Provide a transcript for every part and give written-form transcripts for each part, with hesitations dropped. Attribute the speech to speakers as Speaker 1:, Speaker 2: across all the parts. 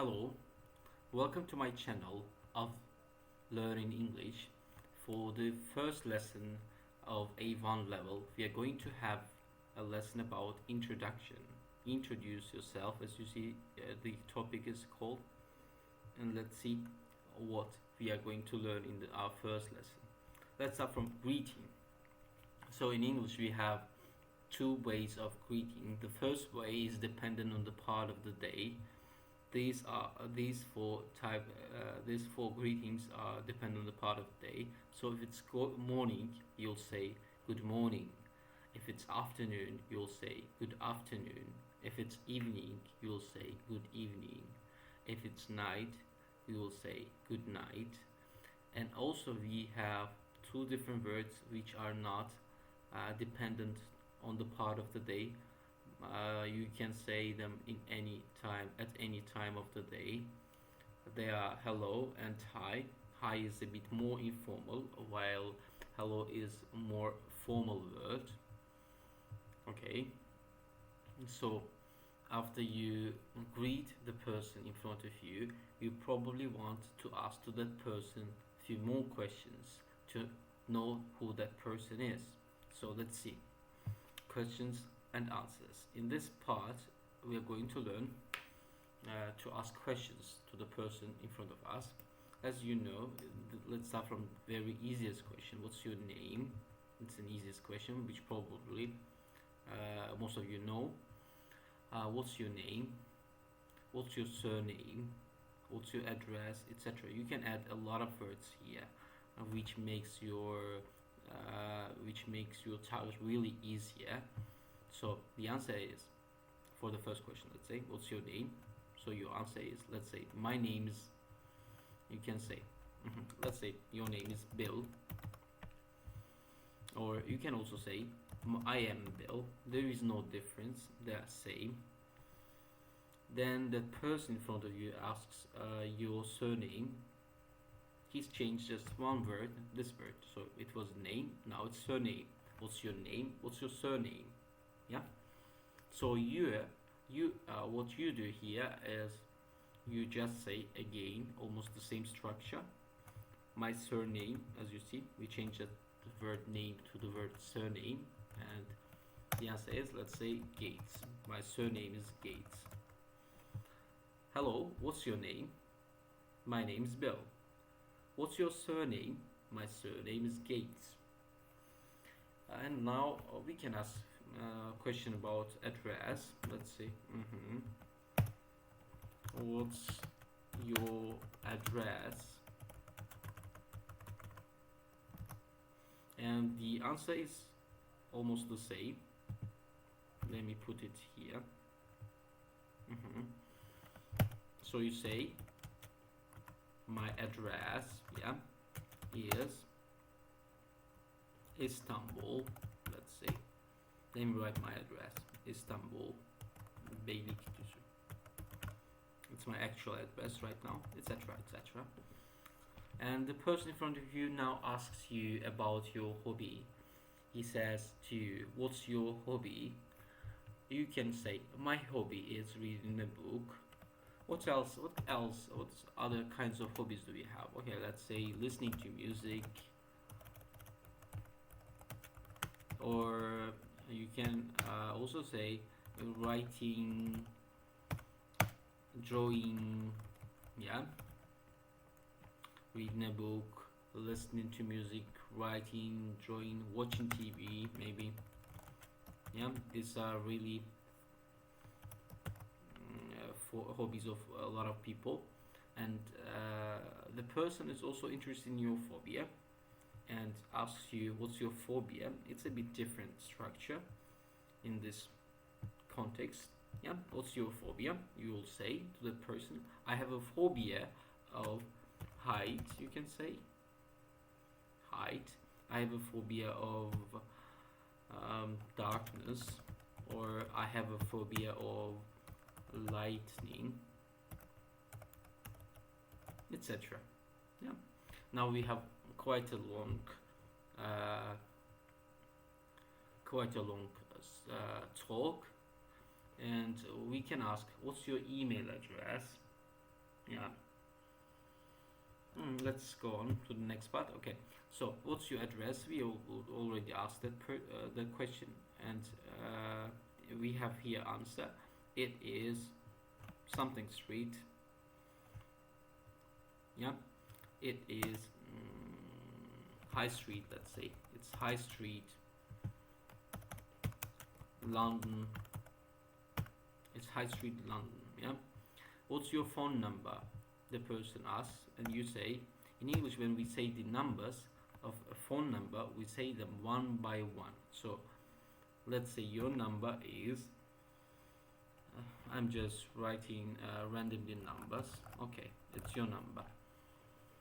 Speaker 1: Hello, welcome to my channel of Learning English. For the first lesson of A1 level, we are going to have a lesson about introduction. Introduce yourself, as you see, the topic is called, and let's see what we are going to learn in our first lesson. Let's start from greeting. So in English, we have two ways of greeting. The first way is dependent on the part of the day. These four greetings are dependent on the part of the day. So if it's morning, you'll say good morning. If it's afternoon, you'll say good afternoon. If it's evening, you'll say good evening. If it's night, you will say good night. And also we have two different words which are not dependent on the part of the day. You can say them in any time, at any time of the day. They are hello and hi. Hi is a bit more informal, while hello is a more formal word. Okay, so after you greet the person in front of you, you probably want to ask to that person a few more questions to know who that person is. So let's see. Questions and answers. In this part, we are going to learn to ask questions to the person in front of us. As you know, let's start from very easiest question. What's your name? It's an easiest question, which probably most of you know. What's your name? What's your surname? What's your address, etc. You can add a lot of words here, which makes your task really easier. So the answer is, for the first question, let's say, what's your name? So your answer is, let's say, my name is, you can say, let's say your name is Bill. Or you can also say, I am Bill. There is no difference, they are same. Then the person in front of you asks your surname. He's changed just one word, this word. So it was name, now it's surname. What's your name? What's your surname? Yeah. So what you do here is you just say again almost the same structure. My surname, as you see, we changed the word name to the word surname, and the answer is, let's say, Gates. My surname is Gates. Hello, what's your name? My name is Bill. What's your surname? My surname is Gates. And now we can ask question about address. Let's see. What's your address? And the answer is almost the same. Let me put it here. So you say my address, yeah, is Istanbul. Let's say. Let me write my address. Istanbul, Beylikdüzü. It's my actual address right now, etc., etc. And the person in front of you now asks you about your hobby. He says to you, what's your hobby? You can say, my hobby is reading a book. What else? What other kinds of hobbies do we have? Okay, let's say listening to music, or you can also say writing, drawing, yeah, reading a book, listening to music, writing, drawing, watching TV, maybe. Yeah, these are really for hobbies of a lot of people. And the person is also interested in your phobia and asks you, what's your phobia? It's a bit different structure in this context. Yeah, what's your phobia? You will say to the person, I have a phobia of height. You can say height. I have a phobia of darkness, or I have a phobia of lightning, etc. Yeah. Now we have quite a long talk, and we can ask, what's your email address? Yeah. Let's go on to the next part. Okay, so what's your address? We already asked that question, and we have here answer. It is something street. Yeah, it is High Street. Let's say it's High Street, London. It's High Street, London. Yeah. What's your phone number? The person asks, and you say, in English, when we say the numbers of a phone number, we say them one by one. So let's say your number is, I'm just writing randomly numbers. Okay, it's your number.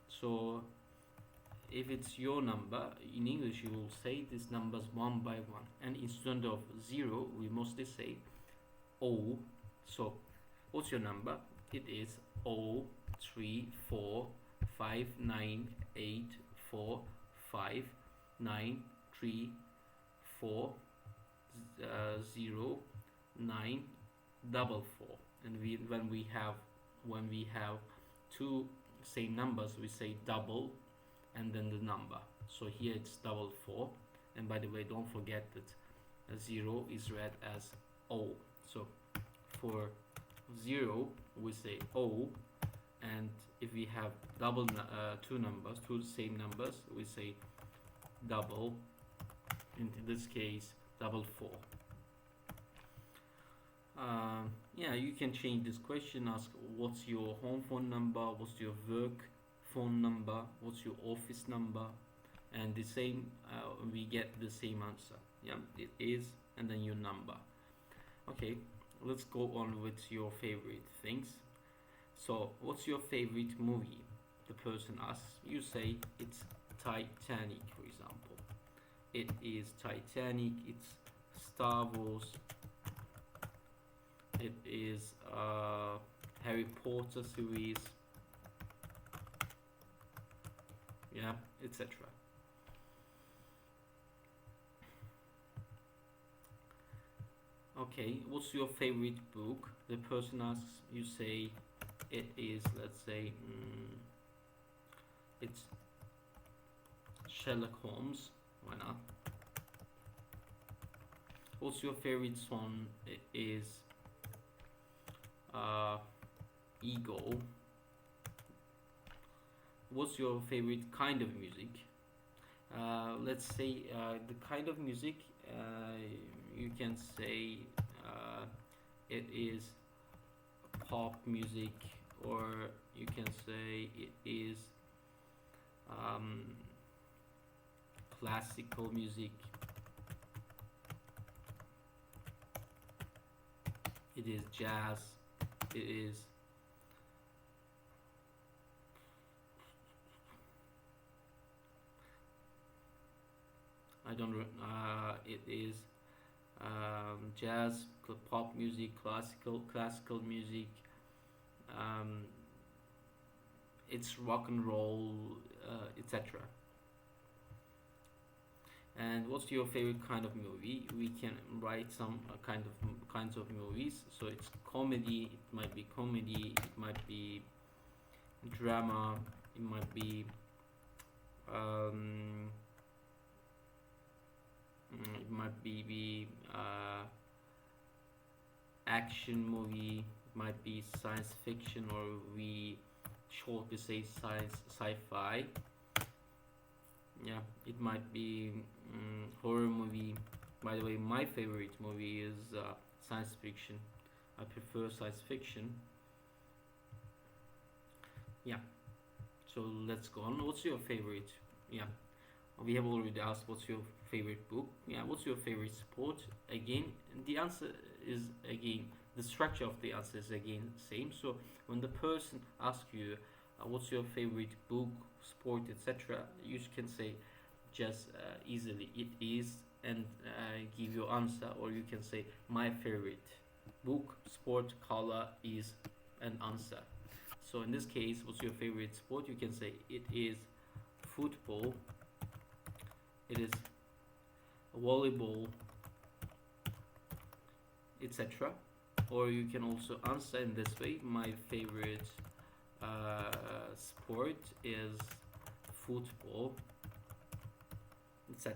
Speaker 1: So if it's your number, in English you will say these numbers one by one, and instead of 0 we mostly say O. So what's your number? It is 0359845934094. And when we have two same numbers, we say double and then the number. So here it's 4. And by the way, don't forget that 0 is read as O. So for 0 we say O, and if we have two same numbers, we say double, and in this case 4. Yeah, you can change this question, ask what's your home phone number, what's your work phone number, what's your office number, and the same we get the same answer. Yeah, it is, and then your number. Okay, let's go on with your favorite things. So what's your favorite movie? The person asks. You say it's Titanic, for example. It is Titanic, it's Star Wars, it is Harry Potter series, yeah, etc. Okay, what's your favorite book? The person asks. You say it is, let's say, it's Sherlock Holmes. Why not? What's your favorite song? It is Ego. What's your favorite kind of music? Let's say the kind of music, you can say it is pop music, or you can say it is classical music, it is jazz, it is it is jazz, pop music, classical music, it's rock and roll, etc. And what's your favorite kind of movie? We can write some kinds of movies. So it's comedy. It might be comedy. It might be drama. It might be action movie. It might be science fiction, or we shortly say sci-fi. Yeah, it might be horror movie. By the way, my favorite movie is science fiction. I prefer science fiction. Yeah, so let's go on. What's your favorite? Yeah, we have already asked what's your favorite book. Yeah, what's your favorite sport? Again, the answer is, again, the structure of the answer is again same. So when the person asks you what's your favorite book, sport, etc., you can say just easily it is, and give your answer, or you can say my favorite book, sport, color is an answer. So in this case, what's your favorite sport? You can say it is football, it is volleyball, etc. Or you can also answer in this way: my favorite sport is football, etc.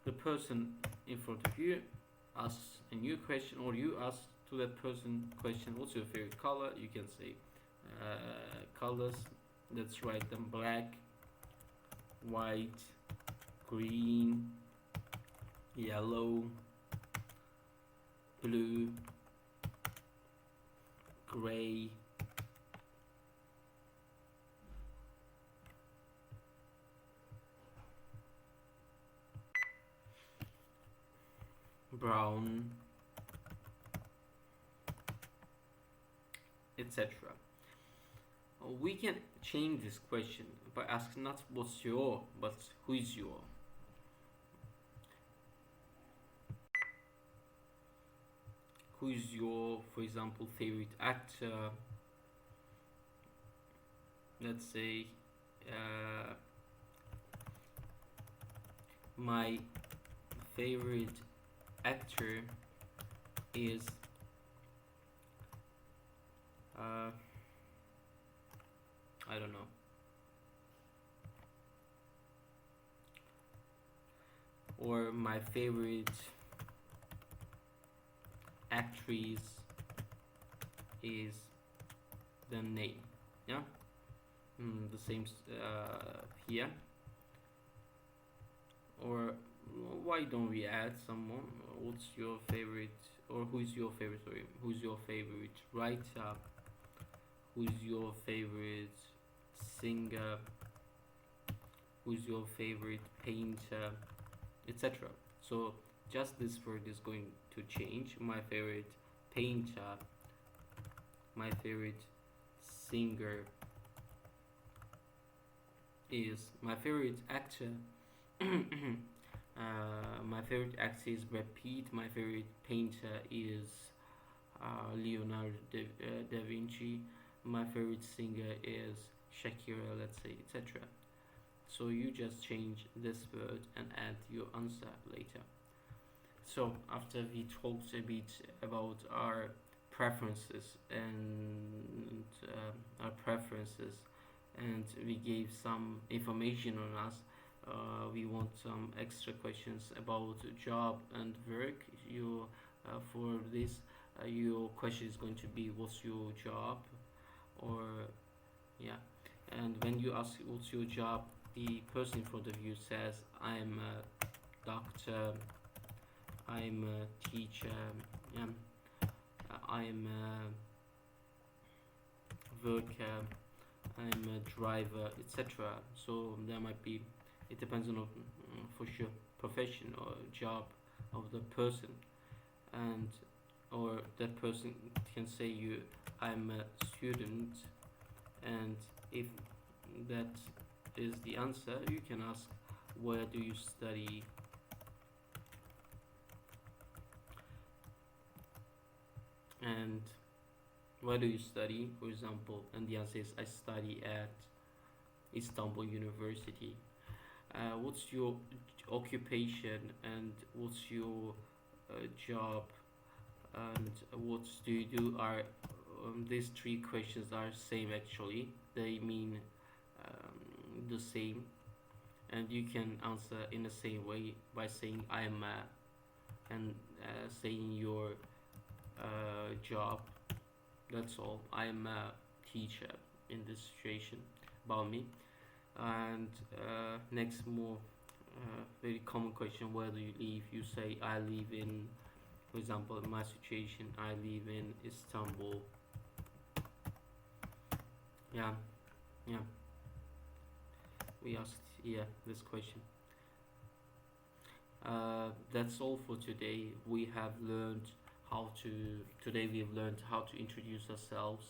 Speaker 1: The person in front of you asks a new question, or you ask to that person question, what's your favorite color? You can say colors. Let's write them: black, white, green, yellow, blue, gray, brown, etc. We can change this question by asking not what's your, but who is your. Who is your, for example, favorite actor? Let's say my favorite actor is I don't know. Or my favorite actress is the name. Yeah, the same here. Or why don't we add someone? What's your favorite, or who's your favorite? Sorry, who's your favorite writer? Who's your favorite singer? Who's your favorite painter, etc. So just this word is going to change. My favorite painter, my favorite singer is, my favorite actor my favorite actor is Brad Pitt. My favorite painter is Leonardo da Vinci. My favorite singer is Shakira, let's say, etc. So you just change this word and add your answer later. So after we talked a bit about our preferences and and we gave some information on us, we want some extra questions about job and work. You for this your question is going to be what's your job, or yeah. And when you ask what's your job, the person in front of you says I'm a doctor, I'm a teacher, yeah, I'm a worker, I'm a driver, etc. So there might be, it depends on for sure profession or job of the person, and or that person can say you I'm a student, and if that is the answer, you can ask where do you study, and where do you study, for example, and the answer is I study at Istanbul University. What's your occupation, and what's your job, and what do you do, are these three questions are same actually, they mean the same, and you can answer in the same way by saying I'm a, and saying your job. That's all. I'm a teacher in this situation about me. And next, more very common question: where do you live? You say I live in, for example, in my situation, I live in Istanbul. Yeah, yeah. We asked this question. That's all for today. We have learned how to. Today we have learned how to introduce ourselves,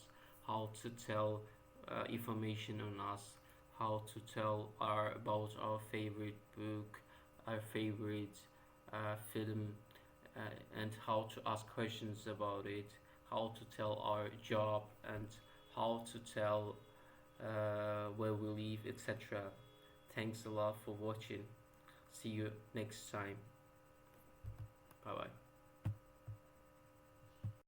Speaker 1: how to tell information on us, how to tell about our favorite book, our favorite film, and how to ask questions about it, how to tell our job, and how to tell where we live, etc. Thanks a lot for watching. See you next time. Bye bye.